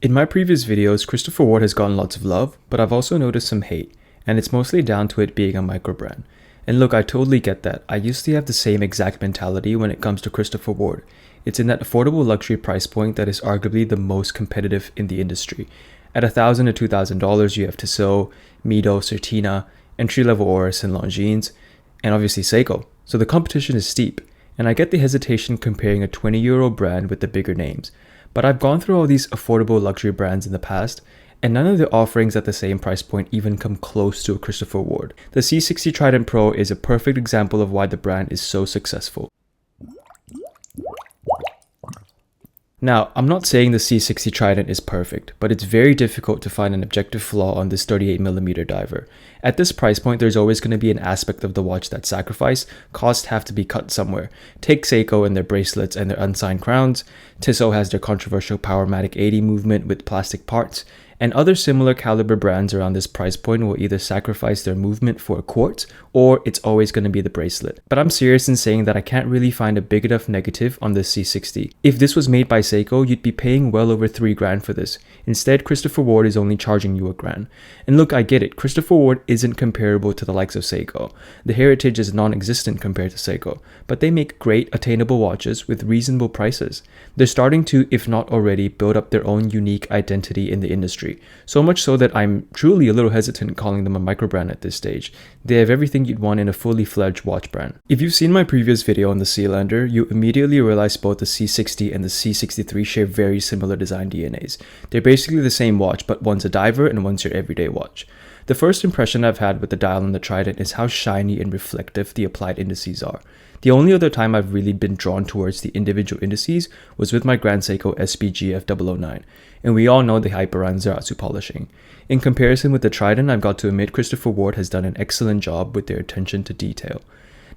In my previous videos, CWard has gotten lots of love, but I've also noticed some hate, and it's mostly down to it being a micro brand. And look, I totally get that. I used to have the same exact mentality when it comes to CWard. It's in that affordable luxury price point that is arguably the most competitive in the industry. At $1,000 to $2,000, you have Tissot, Mido, Certina, entry-level Oris and Longines, and obviously Seiko. So the competition is steep, and I get the hesitation comparing a €20 brand with the bigger names. But I've gone through all these affordable luxury brands in the past, and none of the offerings at the same price point even come close to a CWard. The C60 Trident Pro is a perfect example of why the brand is so successful. Now, I'm not saying the C60 Trident is perfect, but it's very difficult to find an objective flaw on this 38mm diver. At this price point, there's always going to be an aspect of the watch that's sacrificed. Costs have to be cut somewhere. Take Seiko and their bracelets and their unsigned crowns. Tissot has their controversial Powermatic 80 movement with plastic parts. And other similar caliber brands around this price point will either sacrifice their movement for a quartz, or it's always going to be the bracelet. But I'm serious in saying that I can't really find a big enough negative on this C60. If this was made by Seiko, you'd be paying well over $3,000 for this. Instead, CWard is only charging you $1,000. And look, I get it, CWard isn't comparable to the likes of Seiko. The heritage is non-existent compared to Seiko, but they make great attainable watches with reasonable prices. They're starting to, if not already, build up their own unique identity in the industry. So much so that I'm truly a little hesitant calling them a micro brand at this stage. They have everything you'd want in a fully fledged watch brand. If you've seen my previous video on the Sealander, you immediately realize both the C60 and the C63 share very similar design DNAs. They're basically the same watch, but one's a diver and one's your everyday watch. The first impression I've had with the dial and the Trident is how shiny and reflective the applied indices are. The only other time I've really been drawn towards the individual indices was with my Grand Seiko SPGF 009, and we all know the hype around Zaratsu polishing. In comparison with the Trident, I've got to admit CWard has done an excellent job with their attention to detail.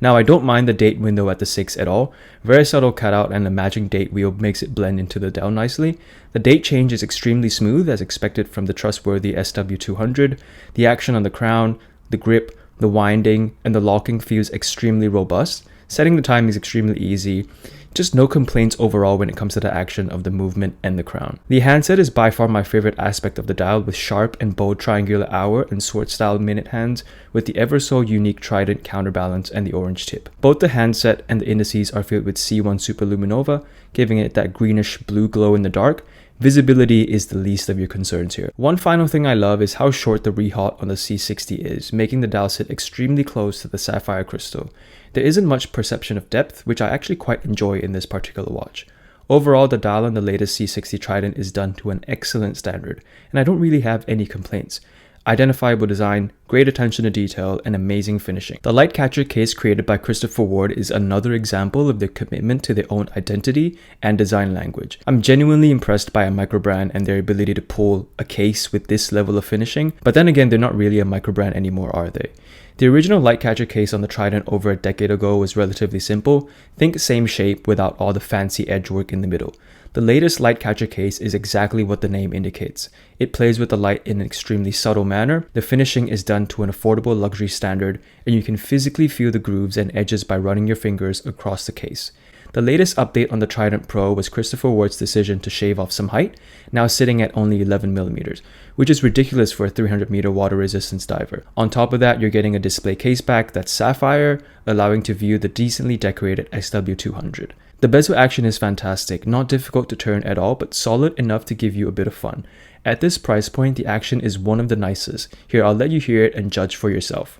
Now, I don't mind the date window at the 6 at all. Very subtle cutout and the matching date wheel makes it blend into the dial nicely. The date change is extremely smooth as expected from the trustworthy SW200. The action on the crown, the grip, the winding, and the locking feels extremely robust. Setting the time is extremely easy. Just no complaints overall when it comes to the action of the movement and the crown. The handset is by far my favorite aspect of the dial, with sharp and bold triangular hour and sword style minute hands with the ever so unique Trident counterbalance and the orange tip. Both the handset and the indices are filled with C1 Superluminova, giving it that greenish blue glow in the dark. Visibility is the least of your concerns here. One final thing I love is how short the rehaut on the C60 is, making the dial sit extremely close to the sapphire crystal. There isn't much perception of depth, which I actually quite enjoy in this particular watch. Overall, the dial on the latest C60 Trident is done to an excellent standard, and I don't really have any complaints. Identifiable design, great attention to detail, and amazing finishing. The light catcher case created by CWard is another example of their commitment to their own identity and design language. I'm genuinely impressed by a micro brand and their ability to pull a case with this level of finishing, but then again, they're not really a micro brand anymore, are they? The original light catcher case on the Trident over a decade ago was relatively simple. Think same shape without all the fancy edge work in the middle. The latest light catcher case is exactly what the name indicates. It plays with the light in an extremely subtle manner. The finishing is done to an affordable luxury standard, and you can physically feel the grooves and edges by running your fingers across the case. The latest update on the Trident Pro was CWard's decision to shave off some height, now sitting at only 11mm, which is ridiculous for a 300-meter water resistance diver. On top of that, you're getting a display case back that's sapphire, allowing to view the decently decorated SW200. The bezel action is fantastic, not difficult to turn at all, but solid enough to give you a bit of fun. At this price point, the action is one of the nicest. Here, I'll let you hear it and judge for yourself.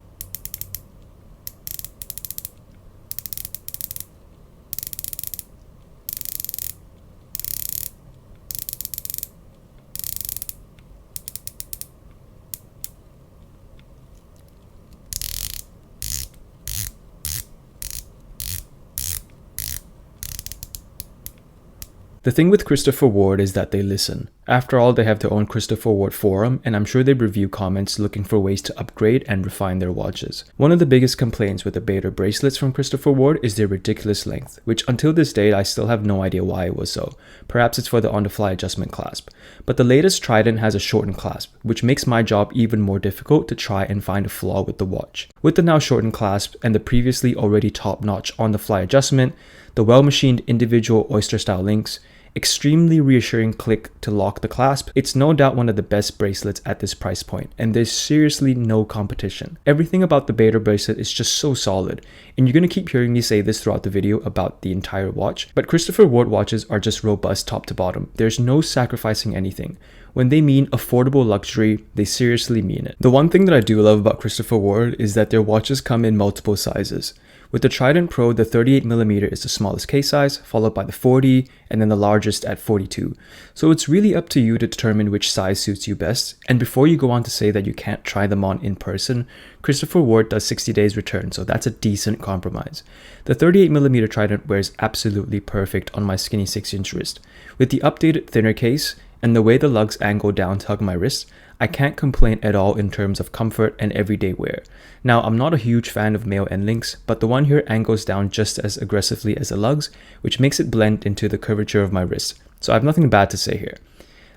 The thing with CWard is that they listen. After all, they have their own CWard forum, and I'm sure they review comments looking for ways to upgrade and refine their watches. One of the biggest complaints with the beta bracelets from CWard is their ridiculous length, which until this date I still have no idea why it was so. Perhaps it's for the on-the-fly adjustment clasp. But the latest Trident has a shortened clasp, which makes my job even more difficult to try and find a flaw with the watch. With the now shortened clasp and the previously already top-notch on-the-fly adjustment, the well-machined individual oyster-style links, extremely reassuring click to lock the clasp. It's no doubt one of the best bracelets at this price point, and there's seriously no competition. Everything about the Beta bracelet is just so solid, and you're going to keep hearing me say this throughout the video about the entire watch, but Christopher Ward watches are just robust top to bottom. There's no sacrificing anything. When they mean affordable luxury, they seriously mean it. The one thing that I do love about Christopher Ward is that their watches come in multiple sizes. With the Trident Pro, the 38mm is the smallest case size, followed by the 40, and then the largest at 42. So it's really up to you to determine which size suits you best. And before you go on to say that you can't try them on in person, Christopher Ward does 60 days return, so that's a decent compromise. The 38mm Trident wears absolutely perfect on my skinny 6-inch wrist. With the updated thinner case, and the way the lugs angle down to hug my wrist, I can't complain at all in terms of comfort and everyday wear. Now, I'm not a huge fan of male end links, but the one here angles down just as aggressively as the lugs, which makes it blend into the curvature of my wrist. So I have nothing bad to say here.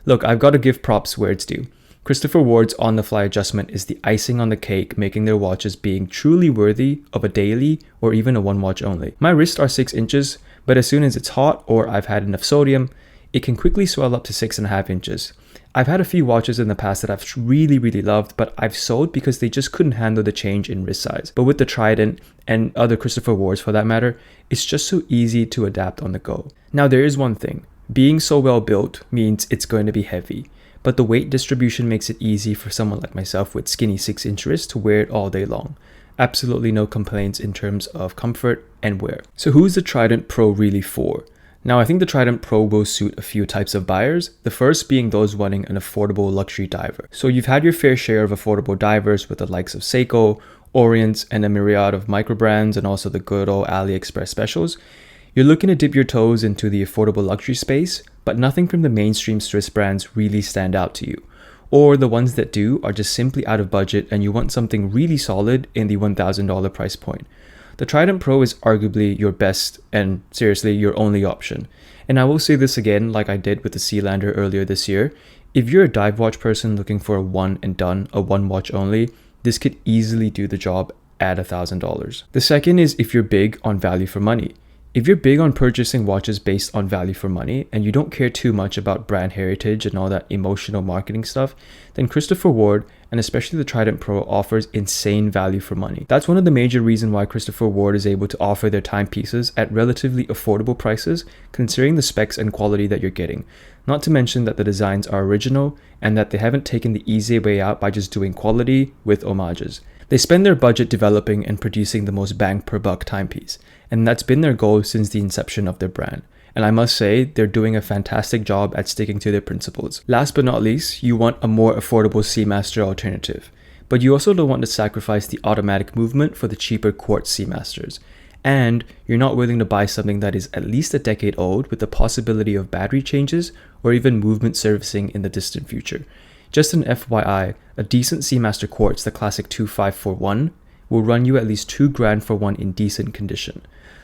Look, I've got to give props where it's due. Christopher Ward's on-the-fly adjustment is the icing on the cake, making their watches being truly worthy of a daily or even a one watch only. My wrists are 6 inches, but as soon as it's hot or I've had enough sodium, it can quickly swell up to 6.5 inches. I've had a few watches in the past that I've really loved, but I've sold because they just couldn't handle the change in wrist size. But with the Trident, and other Christopher Wards for that matter, it's just so easy to adapt on the go. Now there is one thing, being so well built means it's going to be heavy, but the weight distribution makes it easy for someone like myself with skinny 6-inch wrists to wear it all day long. Absolutely no complaints in terms of comfort and wear. So who's the Trident Pro really for? Now, I think the Trident Pro will suit a few types of buyers, the first being those wanting an affordable luxury diver. So you've had your fair share of affordable divers with the likes of Seiko, Orient, and a myriad of micro brands, and also the good old AliExpress specials. You're looking to dip your toes into the affordable luxury space, but nothing from the mainstream Swiss brands really stand out to you. Or the ones that do are just simply out of budget and you want something really solid in the $1,000 price point. The Trident Pro is arguably your best and seriously your only option. And I will say this again like I did with the Sealander earlier this year. If you're a dive watch person looking for a one and done, a one watch only, this could easily do the job at $1,000. The second is if you're big on value for money. If you're big on purchasing watches based on value for money and you don't care too much about brand heritage and all that emotional marketing stuff, then Christopher Ward and especially the Trident Pro offers insane value for money. That's one of the major reasons why Christopher Ward is able to offer their timepieces at relatively affordable prices considering the specs and quality that you're getting. Not to mention that the designs are original and that they haven't taken the easy way out by just doing quality with homages. They spend their budget developing and producing the most bang per buck timepiece, and that's been their goal since the inception of their brand. And I must say, they're doing a fantastic job at sticking to their principles. Last but not least, you want a more affordable Seamaster alternative, but you also don't want to sacrifice the automatic movement for the cheaper quartz Seamasters. And you're not willing to buy something that is at least a decade old with the possibility of battery changes or even movement servicing in the distant future. Just an FYI, a decent Seamaster quartz, the classic 2541, will run you at least $2,000 for one in decent condition.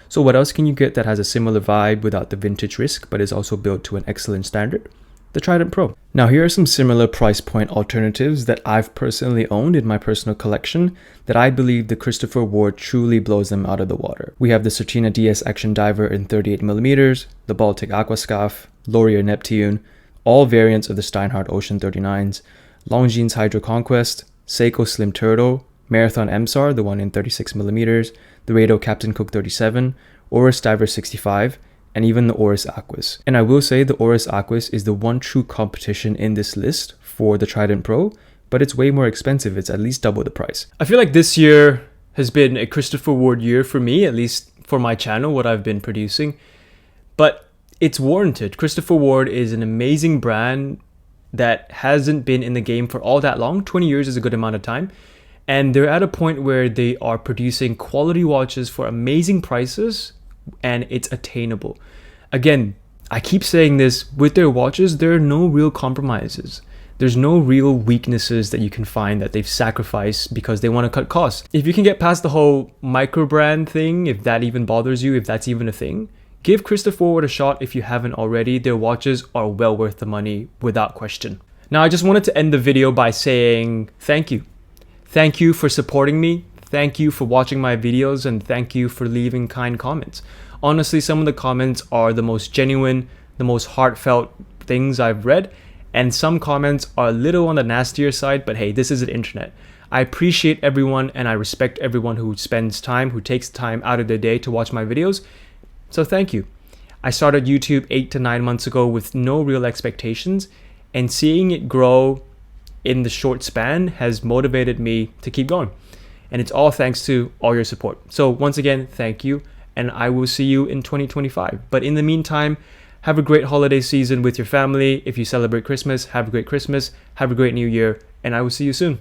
So what else can you get that has a similar vibe without the vintage risk but is also built to an excellent standard? The Trident Pro. Now here are some similar price point alternatives that I've personally owned in my personal collection that I believe the Christopher Ward truly blows them out of the water. We have the Certina DS Action Diver in 38mm, the Baltic Aquascaf, Laurier Neptune, all variants of the Steinhardt Ocean 39s, Longines Hydro Conquest, Seiko Slim Turtle, Marathon MSAR, the one in 36mm, the Rado Captain Cook 37, Oris Diver 65, and even the Oris Aquis. And I will say the Oris Aquis is the one true competition in this list for the Trident Pro, but it's way more expensive. It's at least double the price. I feel like this year has been a Christopher Ward year for me, at least for my channel, what I've been producing. But it's warranted. Christopher Ward is an amazing brand that hasn't been in the game for all that long. 20 years is a good amount of time. And they're at a point where they are producing quality watches for amazing prices and it's attainable. Again, I keep saying this, with their watches, there are no real compromises. There's no real weaknesses that you can find that they've sacrificed because they want to cut costs. If you can get past the whole micro brand thing, if that even bothers you, if that's even a thing, give Christopher Ward a shot if you haven't already. Their watches are well worth the money without question. Now, I just wanted to end the video by saying thank you. Thank you for supporting me. Thank you for watching my videos and thank you for leaving kind comments. Honestly, some of the comments are the most genuine, the most heartfelt things I've read. And some comments are a little on the nastier side, but hey, this is the internet. I appreciate everyone and I respect everyone who spends time, who takes time out of their day to watch my videos. So thank you. I started YouTube 8 to 9 months ago with no real expectations, and seeing it grow in the short span has motivated me to keep going. And it's all thanks to all your support. So once again, thank you, and I will see you in 2025. But in the meantime, have a great holiday season with your family. If you celebrate Christmas, have a great Christmas, have a great New Year, and I will see you soon.